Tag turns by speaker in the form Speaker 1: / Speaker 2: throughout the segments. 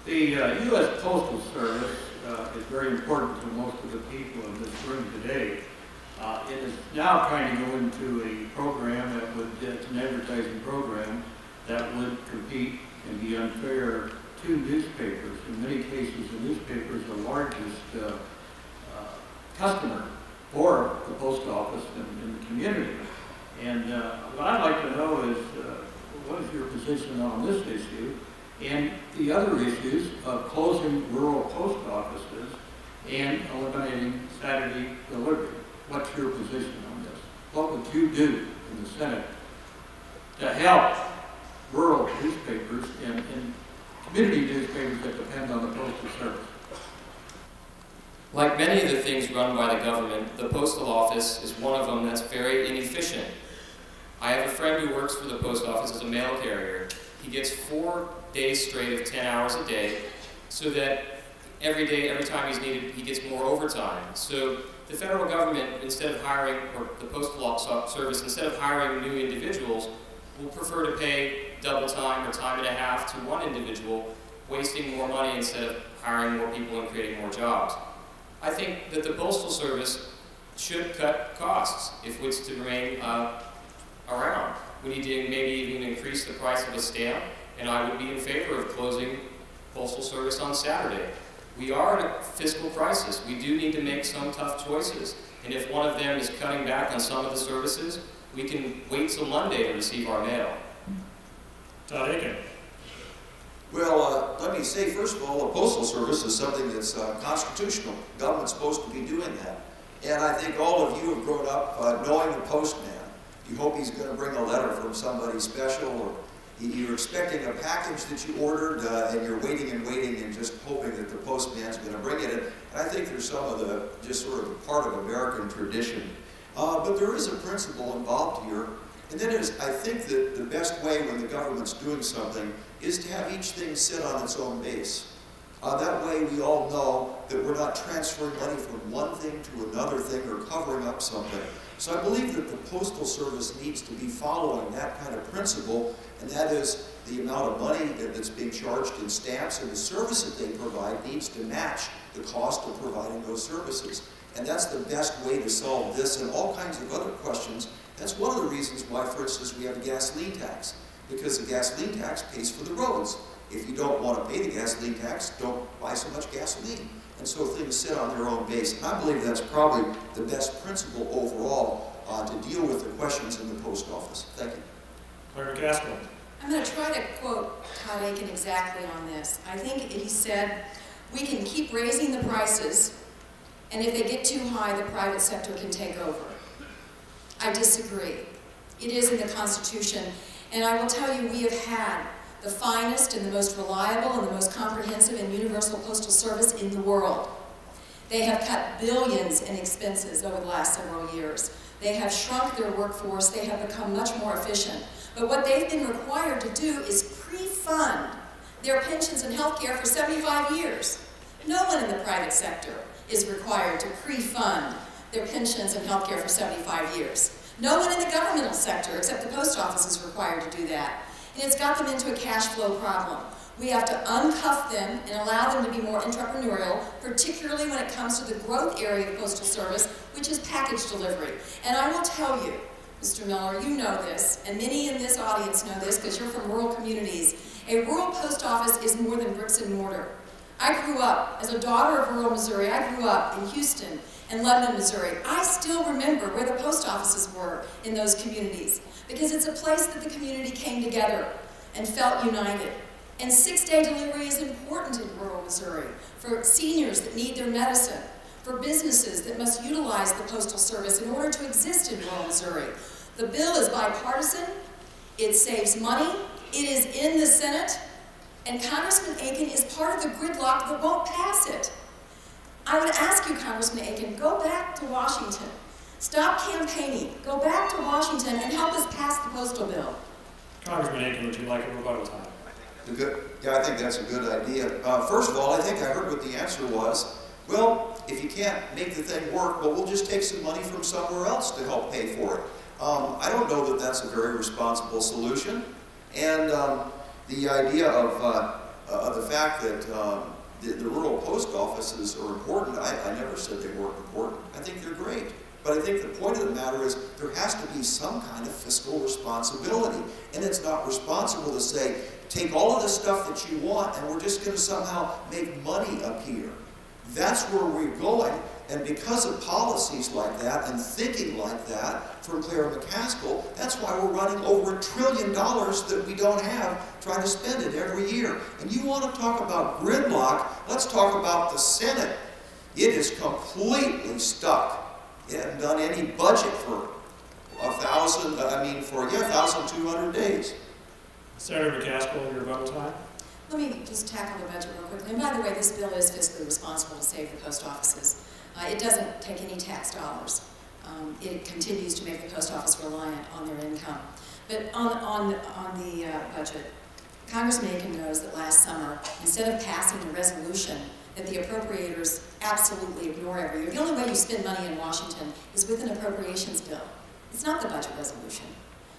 Speaker 1: The U.S. Postal Service is very important to most of the people in this room today. It is now trying to go into a program that would, it's an advertising program that would compete and be unfair to newspapers. In many cases, the newspaper is the largest customer for the post office in the community. And what I'd like to know is, what is your position on this issue and the other issues of closing rural post offices and eliminating Saturday delivery? What's your position on this? What would you do in the Senate to help rural newspapers and community newspapers that depend on the Postal Service?
Speaker 2: Like many of the things run by the government, the postal office is one of them that's very inefficient. I have a friend who works for the post office as a mail carrier. He gets 4 days straight of 10 hours a day, so that every day, every time he's needed, he gets more overtime. So the federal government, instead of hiring, or the postal service, instead of hiring new individuals, will prefer to pay double time or time and a half to one individual, wasting more money instead of hiring more people and creating more jobs. I think that the Postal Service should cut costs if it's to remain around. We need to maybe even increase the price of a stamp, and I would be in favor of closing Postal Service on Saturday. We are in a fiscal crisis. We do need to make some tough choices. And if one of them is cutting back on some of the services, we can wait till Monday to receive our mail.
Speaker 3: Todd Aiken.
Speaker 4: Well, let me say, first of all, the Postal Service is something that's constitutional. The government's supposed to be doing that. And I think all of you have grown up knowing the postman. You hope he's going to bring a letter from somebody special, or you're expecting a package that you ordered, and you're waiting and just hoping that the postman's going to bring it. And I think there's some of the, just sort of part of American tradition. But there is a principle involved here, and that is, I think that the best way when the government's doing something is to have each thing sit on its own base. That way we all know that we're not transferring money from one thing to another thing or covering up something. So I believe that the Postal Service needs to be following that kind of principle, and that is the amount of money that's being charged in stamps, and the service that they provide needs to match the cost of providing those services. And that's the best way to solve this and all kinds of other questions. That's one of the reasons why, for instance, we have a gasoline tax, because the gasoline tax pays for the roads. If you don't want to pay the gasoline tax, don't buy so much gasoline. And so things sit on their own base. And I believe that's probably the best principle overall to deal with the questions in the post office. Thank you.
Speaker 3: Claire Gaskell.
Speaker 5: I'm going to try to quote Todd Aiken exactly on this. I think he said, we can keep raising the prices, and if they get too high, the private sector can take over. I disagree. It is in the Constitution, and I will tell you, we have had the finest and the most reliable and the most comprehensive and universal postal service in the world. They have cut billions in expenses over the last several years. They have shrunk their workforce. They have become much more efficient. But what they've been required to do is pre-fund their pensions and health care for 75 years. No one in the private sector is required to pre-fund their pensions and health care for 75 years. No one in the governmental sector, except the post office, is required to do that. And it's got them into a cash flow problem. We have to uncuff them and allow them to be more entrepreneurial, particularly when it comes to the growth area of Postal Service, which is package delivery. And I will tell you, Mr. Miller, you know this, and many in this audience know this because you're from rural communities. A rural post office is more than bricks and mortar. I grew up, as a daughter of rural Missouri, I grew up in Houston and Lebanon, Missouri. I still remember where the post offices were in those communities because it's a place that the community came together and felt united. And 6-day delivery is important in rural Missouri for seniors that need their medicine, for businesses that must utilize the Postal Service in order to exist in rural Missouri. The bill is bipartisan, it saves money, it is in the Senate, and Congressman Aiken is part of the gridlock that won't pass it. I would ask you, Congressman Aiken, go back to Washington. Stop campaigning. Go back to Washington and help us pass the postal bill.
Speaker 3: Congressman Aiken, would you like a rebuttal time?
Speaker 4: Yeah, I think that's a good idea. First of all, I think I heard what the answer was. Well, if you can't make the thing work, well, we'll just take some money from somewhere else to help pay for it. I don't know that that's a very responsible solution. And the idea of the fact that the rural post offices are important, I never said they weren't important. I think they're great. But I think the point of the matter is there has to be some kind of fiscal responsibility. And it's not responsible to say, take all of the stuff that you want and we're just going to somehow make money up here. That's where we're going. And because of policies like that and thinking like that from Claire McCaskill, that's why we're running over $1 trillion that we don't have, trying to spend it every year. And you want to talk about gridlock, let's talk about the Senate. It is completely stuck. It hasn't done any budget for 1,200 days.
Speaker 3: Senator McCaskill, your vote time.
Speaker 5: Let me just tackle the budget real quickly. And by the way, this bill is fiscally responsible to save the post offices. It doesn't take any tax dollars. It continues to make the post office reliant on their income. But on the budget, Congressman Aiken knows that last summer, instead of passing the resolution that the appropriators absolutely ignore every year, the only way you spend money in Washington is with an appropriations bill. It's not the budget resolution.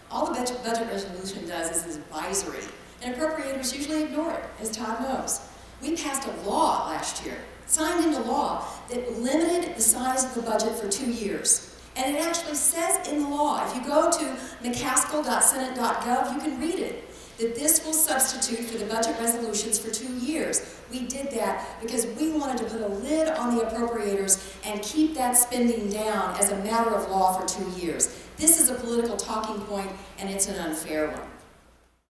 Speaker 5: All the budget resolution does is advisory, and appropriators usually ignore it, as Todd knows. We passed a law last year, signed into law, that limited the size of the budget for 2 years. And it actually says in the law, if you go to mccaskill.senate.gov, you can read it, that this will substitute for the budget resolutions for 2 years. We did that because we wanted to put a lid on the appropriators and keep that spending down as a matter of law for 2 years. This is a political talking point, and it's an unfair one.